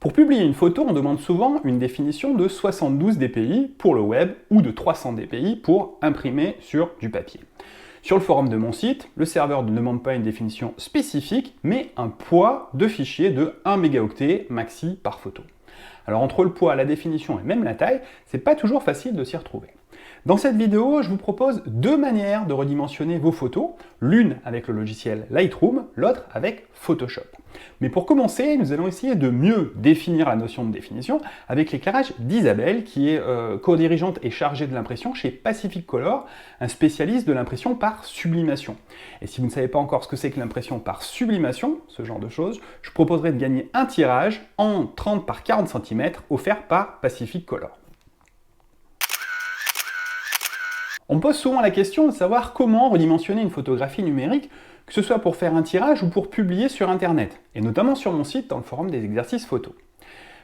Pour publier une photo, on demande souvent une définition de 72 dpi pour le web ou de 300 dpi pour imprimer sur du papier. Sur le forum de mon site, le serveur ne demande pas une définition spécifique, mais un poids de fichier de 1 mégaoctet maxi par photo. Alors entre le poids, la définition et même la taille, c'est pas toujours facile de s'y retrouver. Dans cette vidéo, je vous propose deux manières de redimensionner vos photos, l'une avec le logiciel Lightroom, l'autre avec Photoshop. Mais pour commencer, nous allons essayer de mieux définir la notion de définition avec l'éclairage d'Isabelle, qui est co-dirigeante et chargée de l'impression chez Pacific Color, un spécialiste de l'impression par sublimation. Et si vous ne savez pas encore ce que c'est que l'impression par sublimation, ce genre de choses, je proposerai de gagner un tirage en 30 par 40 cm offert par Pacific Color. On pose souvent la question de savoir comment redimensionner une photographie numérique, que ce soit pour faire un tirage ou pour publier sur Internet, et notamment sur mon site dans le forum des exercices photos.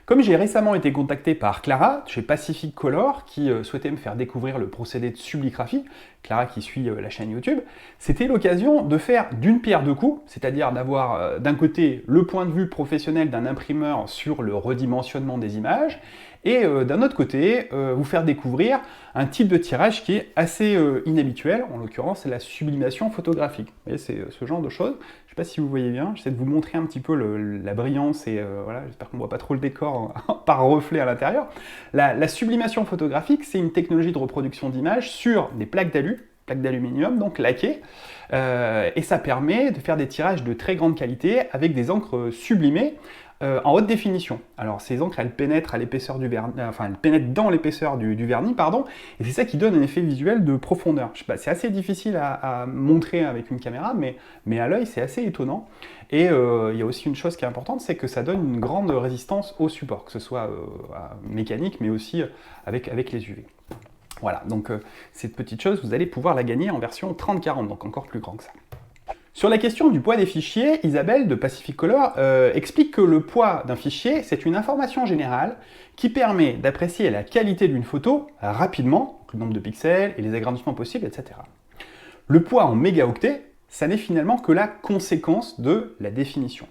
Comme j'ai récemment été contacté par Clara, chez Pacific Color, qui souhaitait me faire découvrir le procédé de subligraphie, Clara qui suit la chaîne YouTube, c'était l'occasion de faire d'une pierre deux coups, c'est-à-dire d'avoir d'un côté le point de vue professionnel d'un imprimeur sur le redimensionnement des images, et d'un autre côté, vous faire découvrir un type de tirage qui est assez inhabituel, en l'occurrence c'est la sublimation photographique. Vous voyez, c'est ce genre de choses. Je ne sais pas si vous voyez bien, j'essaie de vous montrer un petit peu la brillance et voilà, j'espère qu'on ne voit pas trop le décor par reflet à l'intérieur. La sublimation photographique, c'est une technologie de reproduction d'images sur des plaques d'aluminium, donc laquées, et ça permet de faire des tirages de très grande qualité avec des encres sublimées en haute définition. Alors ces encres, elles pénètrent à l'épaisseur du vernis, elles pénètrent dans l'épaisseur du vernis, pardon, et c'est ça qui donne un effet visuel de profondeur. Je sais pas, c'est assez difficile à montrer avec une caméra, mais à l'œil c'est assez étonnant. Et il y a aussi une chose qui est importante, c'est que ça donne une grande résistance au support, que ce soit mécanique, mais aussi avec les UV. Voilà, donc cette petite chose, vous allez pouvoir la gagner en version 30-40, donc encore plus grand que ça. Sur la question du poids des fichiers, Isabelle de Pacific Color explique que le poids d'un fichier, c'est une information générale qui permet d'apprécier la qualité d'une photo rapidement, le nombre de pixels et les agrandissements possibles, etc. Le poids en mégaoctets, ça n'est finalement que la conséquence de la définition.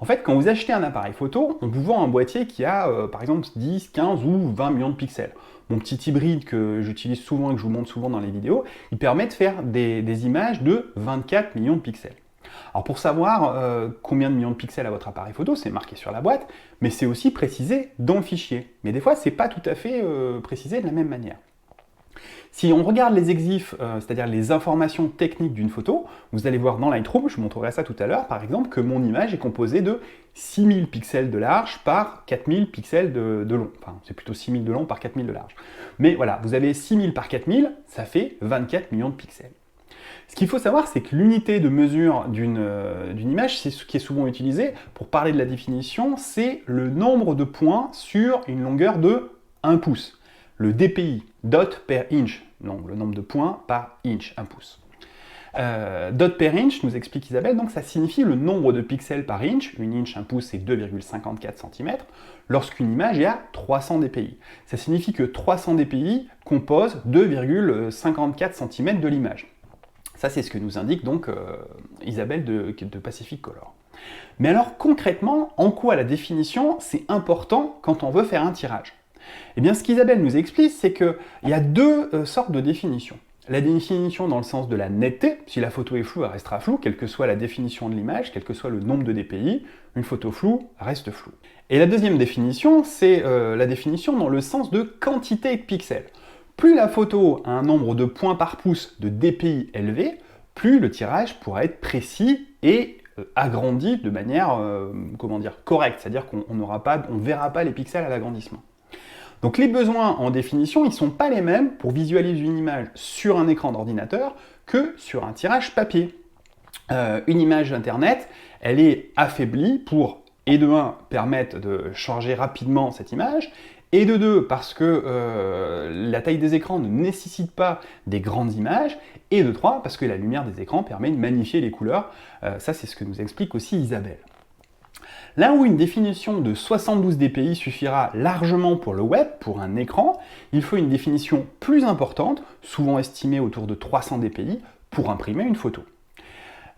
En fait, quand vous achetez un appareil photo, on vous vend un boîtier qui a par exemple 10, 15 ou 20 millions de pixels. Mon petit hybride que j'utilise souvent et que je vous montre souvent dans les vidéos, il permet de faire des images de 24 millions de pixels. Alors pour savoir combien de millions de pixels a votre appareil photo, c'est marqué sur la boîte, mais c'est aussi précisé dans le fichier. Mais des fois, c'est pas tout à fait précisé de la même manière. Si on regarde les exifs, c'est-à-dire les informations techniques d'une photo, vous allez voir dans Lightroom, je vous montrerai ça tout à l'heure, par exemple, que mon image est composée de 6000 pixels de large par 4000 pixels de long. Enfin, c'est plutôt 6000 de long par 4000 de large. Mais voilà, vous avez 6000 par 4000, ça fait 24 millions de pixels. Ce qu'il faut savoir, c'est que l'unité de mesure d'une image, c'est ce qui est souvent utilisé pour parler de la définition, c'est le nombre de points sur une longueur de 1 pouce. Le DPI, dot per inch, non, le nombre de points par inch, 1 pouce. Dot per inch, nous explique Isabelle, donc ça signifie le nombre de pixels par inch, une inch, 1 pouce, c'est 2,54 cm, lorsqu'une image est à 300 dpi. Ça signifie que 300 dpi compose 2,54 cm de l'image. Ça, c'est ce que nous indique donc Isabelle de Pacific Color. Mais alors, concrètement, en quoi la définition, c'est important quand on veut faire un tirage ? Eh bien, ce qu'Isabelle nous explique, c'est qu'il y a deux sortes de définitions. La définition dans le sens de la netteté, si la photo est floue, elle restera floue, quelle que soit la définition de l'image, quel que soit le nombre de dpi, une photo floue reste floue. Et la deuxième définition, c'est la définition dans le sens de quantité de pixels. Plus la photo a un nombre de points par pouce de dpi élevé, plus le tirage pourra être précis et agrandi de manière correcte, c'est-à-dire qu'on ne verra pas les pixels à l'agrandissement. Donc les besoins en définition, ils ne sont pas les mêmes pour visualiser une image sur un écran d'ordinateur que sur un tirage papier. Une image internet, elle est affaiblie pour, et de 1, permettre de charger rapidement cette image, et de 2, parce que la taille des écrans ne nécessite pas des grandes images, et de 3, parce que la lumière des écrans permet de magnifier les couleurs. Ça, c'est ce que nous explique aussi Isabelle. Là où une définition de 72 dpi suffira largement pour le web, pour un écran, il faut une définition plus importante, souvent estimée autour de 300 dpi, pour imprimer une photo.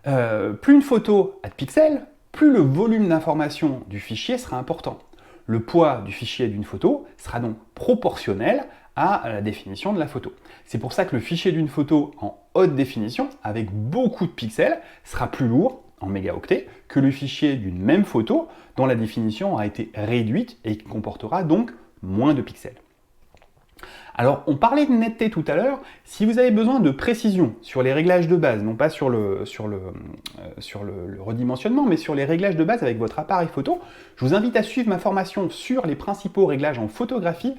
Plus une photo a de pixels, plus le volume d'information du fichier sera important. Le poids du fichier d'une photo sera donc proportionnel à la définition de la photo. C'est pour ça que le fichier d'une photo en haute définition, avec beaucoup de pixels, sera plus lourd, en mégaoctets, que le fichier d'une même photo dont la définition a été réduite et qui comportera donc moins de pixels. Alors, on parlait de netteté tout à l'heure. Si vous avez besoin de précision sur les réglages de base, non pas sur le redimensionnement, mais sur les réglages de base avec votre appareil photo, je vous invite à suivre ma formation sur les principaux réglages en photographie,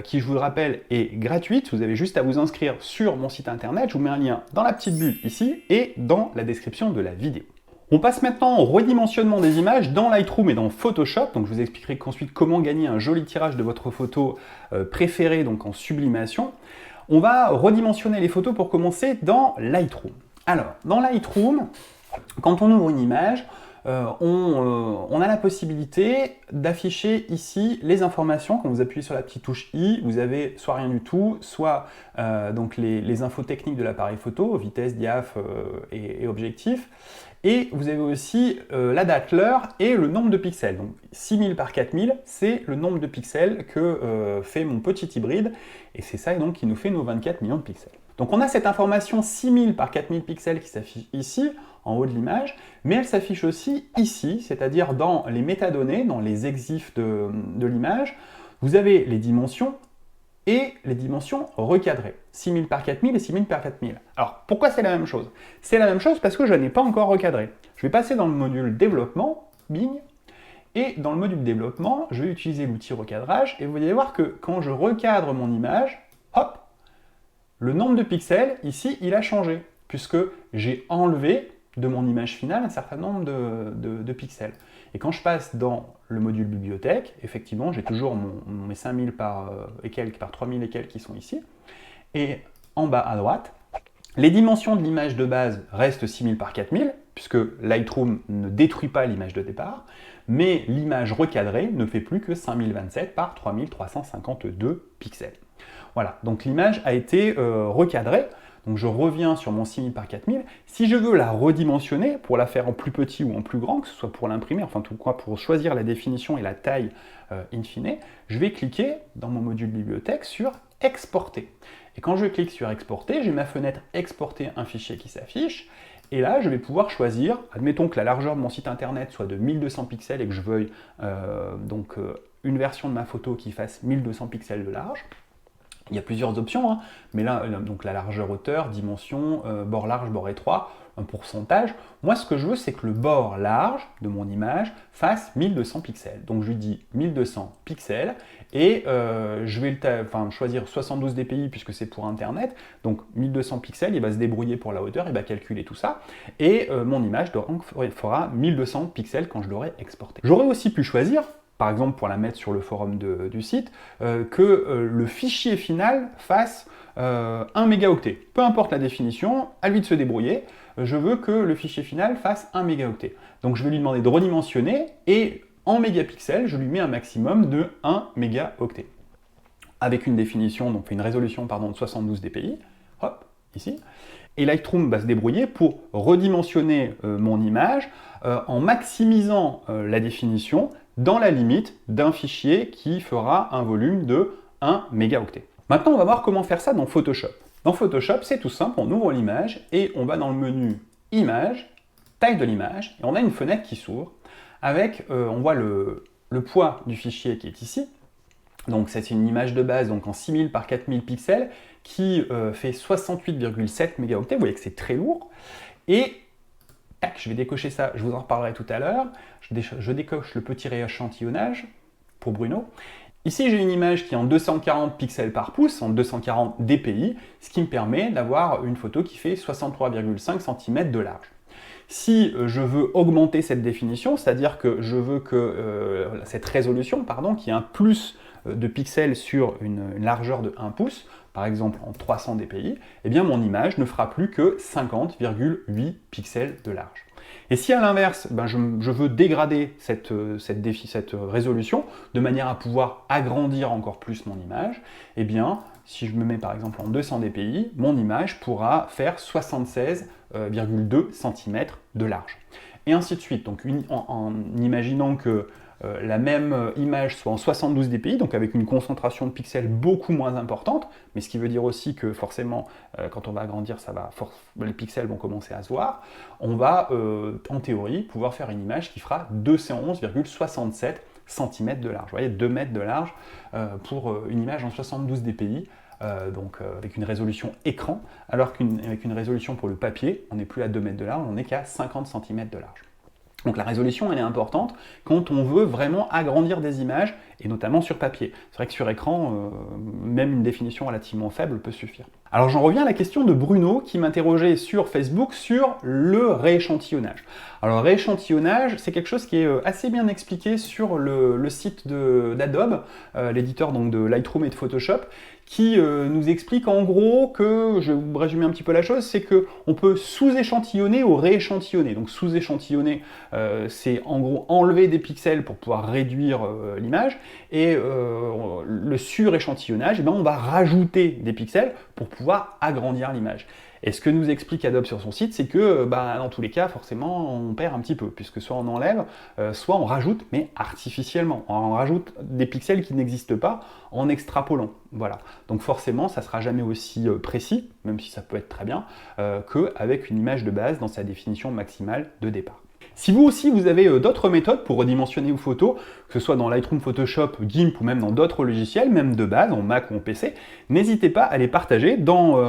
qui, je vous le rappelle, est gratuite. Vous avez juste à vous inscrire sur mon site internet. Je vous mets un lien dans la petite bulle ici et dans la description de la vidéo. On passe maintenant au redimensionnement des images dans Lightroom et dans Photoshop. Donc je vous expliquerai ensuite comment gagner un joli tirage de votre photo préférée, donc en sublimation. On va redimensionner les photos pour commencer dans Lightroom. Alors, dans Lightroom, quand on ouvre une image, on a la possibilité d'afficher ici les informations. Quand vous appuyez sur la petite touche I, vous avez soit rien du tout, soit donc les infos techniques de l'appareil photo, vitesse, diaph et objectif. Et vous avez aussi la date, l'heure et le nombre de pixels. Donc 6000 par 4000, c'est le nombre de pixels que fait mon petit hybride. Et c'est ça donc qui nous fait nos 24 millions de pixels. Donc on a cette information 6000 par 4000 pixels qui s'affiche ici, en haut de l'image, mais elle s'affiche aussi ici, c'est-à-dire dans les métadonnées, dans les exifs de l'image. Vous avez les dimensions et les dimensions recadrées, 6000 par 4000 et 6000 par 4000. Alors, pourquoi c'est la même chose? C'est la même chose parce que je n'ai pas encore recadré. Je vais passer dans le module développement, bing, et dans le module développement, je vais utiliser l'outil recadrage, et vous allez voir que quand je recadre mon image, hop, le nombre de pixels, ici, il a changé, puisque j'ai enlevé de mon image finale un certain nombre de pixels. Et quand je passe dans le module bibliothèque, effectivement, j'ai toujours mes 5000 par 3000 et quelques qui sont ici. Et en bas à droite, les dimensions de l'image de base restent 6000 par 4000, puisque Lightroom ne détruit pas l'image de départ, mais l'image recadrée ne fait plus que 5027 par 3352 pixels. Voilà, donc l'image a été recadrée. Donc je reviens sur mon 6000 par 4000. Si je veux la redimensionner, pour la faire en plus petit ou en plus grand, que ce soit pour l'imprimer, enfin tout quoi, pour choisir la définition et la taille in fine, je vais cliquer dans mon module bibliothèque sur Exporter. Et quand je clique sur Exporter, j'ai ma fenêtre Exporter un fichier qui s'affiche. Et là, je vais pouvoir choisir, admettons que la largeur de mon site internet soit de 1200 pixels et que je veuille une version de ma photo qui fasse 1200 pixels de large. Il y a plusieurs options, hein, mais là, donc la largeur hauteur, dimension, bord large, bord étroit, un pourcentage. Moi, ce que je veux, c'est que le bord large de mon image fasse 1200 pixels. Donc, je lui dis 1200 pixels et je vais choisir 72 dpi puisque c'est pour Internet. Donc, 1200 pixels, il va se débrouiller pour la hauteur, il va calculer tout ça. Et mon image fera 1200 pixels quand je l'aurai exporté. J'aurais aussi pu choisir, par exemple pour la mettre sur le forum du site, que le fichier final fasse 1 mégaoctet. Peu importe la définition, à lui de se débrouiller, je veux que le fichier final fasse 1 mégaoctet. Donc je vais lui demander de redimensionner et en mégapixels, je lui mets un maximum de 1 mégaoctet. Avec une définition, donc une résolution de 72 dpi, hop, ici. Et Lightroom va se débrouiller pour redimensionner mon image en maximisant la définition dans la limite d'un fichier qui fera un volume de 1 mégaoctet. Maintenant, on va voir comment faire ça dans Photoshop. Dans Photoshop, c'est tout simple, on ouvre l'image et on va dans le menu Image, taille de l'image, et on a une fenêtre qui s'ouvre avec, on voit le poids du fichier qui est ici. Donc c'est une image de base donc en 6000 par 4000 pixels qui fait 68,7 mégaoctets, vous voyez que c'est très lourd. Et tac, je vais décocher ça, je vous en reparlerai tout à l'heure. Je décoche le petit rééchantillonnage pour Bruno. Ici, j'ai une image qui est en 240 pixels par pouce, en 240 dpi, ce qui me permet d'avoir une photo qui fait 63,5 cm de large. Si je veux augmenter cette définition, c'est-à-dire que je veux que cette résolution, qui est un plus de pixels sur une largeur de 1 pouce, par exemple en 300 dpi, eh bien mon image ne fera plus que 50,8 pixels de large. Et si à l'inverse, je veux dégrader cette résolution de manière à pouvoir agrandir encore plus mon image, eh bien si je me mets par exemple en 200 dpi, mon image pourra faire 76,2 cm de large. Et ainsi de suite. Donc en imaginant que la même image soit en 72 dpi, donc avec une concentration de pixels beaucoup moins importante, mais ce qui veut dire aussi que forcément, quand on va agrandir, les pixels vont commencer à se voir, on va, en théorie, pouvoir faire une image qui fera 211,67 cm de large. Vous voyez, 2 mètres de large pour une image en 72 dpi, avec une résolution écran, alors qu'avec une résolution pour le papier, on n'est plus à 2 mètres de large, on n'est qu'à 50 cm de large. Donc la résolution, elle est importante quand on veut vraiment agrandir des images, et notamment sur papier. C'est vrai que sur écran, même une définition relativement faible peut suffire. Alors j'en reviens à la question de Bruno qui m'interrogeait sur Facebook sur le rééchantillonnage. Alors le rééchantillonnage, c'est quelque chose qui est assez bien expliqué sur le site d'Adobe, l'éditeur donc de Lightroom et de Photoshop, qui nous explique en gros que, je vais vous résumer un petit peu la chose, c'est qu'on peut sous-échantillonner ou rééchantillonner. Donc sous-échantillonner, c'est en gros enlever des pixels pour pouvoir réduire l'image, et le sur-échantillonnage, on va rajouter des pixels pour pouvoir agrandir l'image. Et ce que nous explique Adobe sur son site, c'est que dans tous les cas, forcément, on perd un petit peu, puisque soit on enlève, soit on rajoute, mais artificiellement. On rajoute des pixels qui n'existent pas en extrapolant. Voilà. Donc forcément, ça ne sera jamais aussi précis, même si ça peut être très bien, qu'avec une image de base dans sa définition maximale de départ. Si vous aussi vous avez d'autres méthodes pour redimensionner vos photos, que ce soit dans Lightroom, Photoshop, GIMP ou même dans d'autres logiciels, même de base, en Mac ou en PC, n'hésitez pas à les partager dans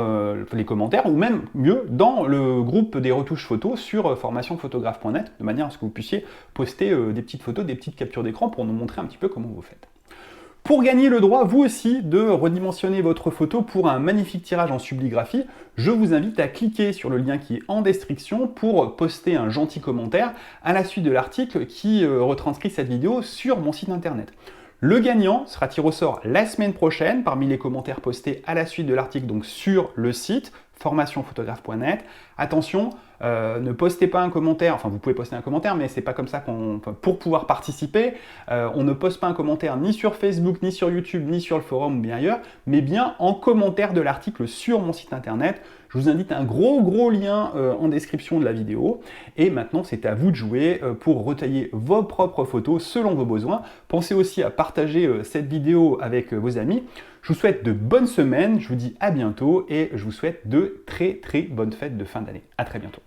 les commentaires ou même mieux dans le groupe des retouches photos sur formationphotographe.net, de manière à ce que vous puissiez poster des petites photos, des petites captures d'écran pour nous montrer un petit peu comment vous faites. Pour gagner le droit, vous aussi, de redimensionner votre photo pour un magnifique tirage en subligraphie, je vous invite à cliquer sur le lien qui est en description pour poster un gentil commentaire à la suite de l'article qui retranscrit cette vidéo sur mon site internet. Le gagnant sera tiré au sort la semaine prochaine parmi les commentaires postés à la suite de l'article, donc sur le site formationphotographe.net. Attention, ne postez pas un commentaire, enfin vous pouvez poster un commentaire, mais c'est pas comme ça pour pouvoir participer, on ne poste pas un commentaire ni sur Facebook, ni sur YouTube, ni sur le forum ou bien ailleurs, mais bien en commentaire de l'article sur mon site internet. Je vous invite à un gros lien en description de la vidéo. Et maintenant, c'est à vous de jouer pour retailler vos propres photos selon vos besoins. Pensez aussi à partager cette vidéo avec vos amis. Je vous souhaite de bonnes semaines, je vous dis à bientôt et je vous souhaite de très bonnes fêtes de fin d'année. À très bientôt.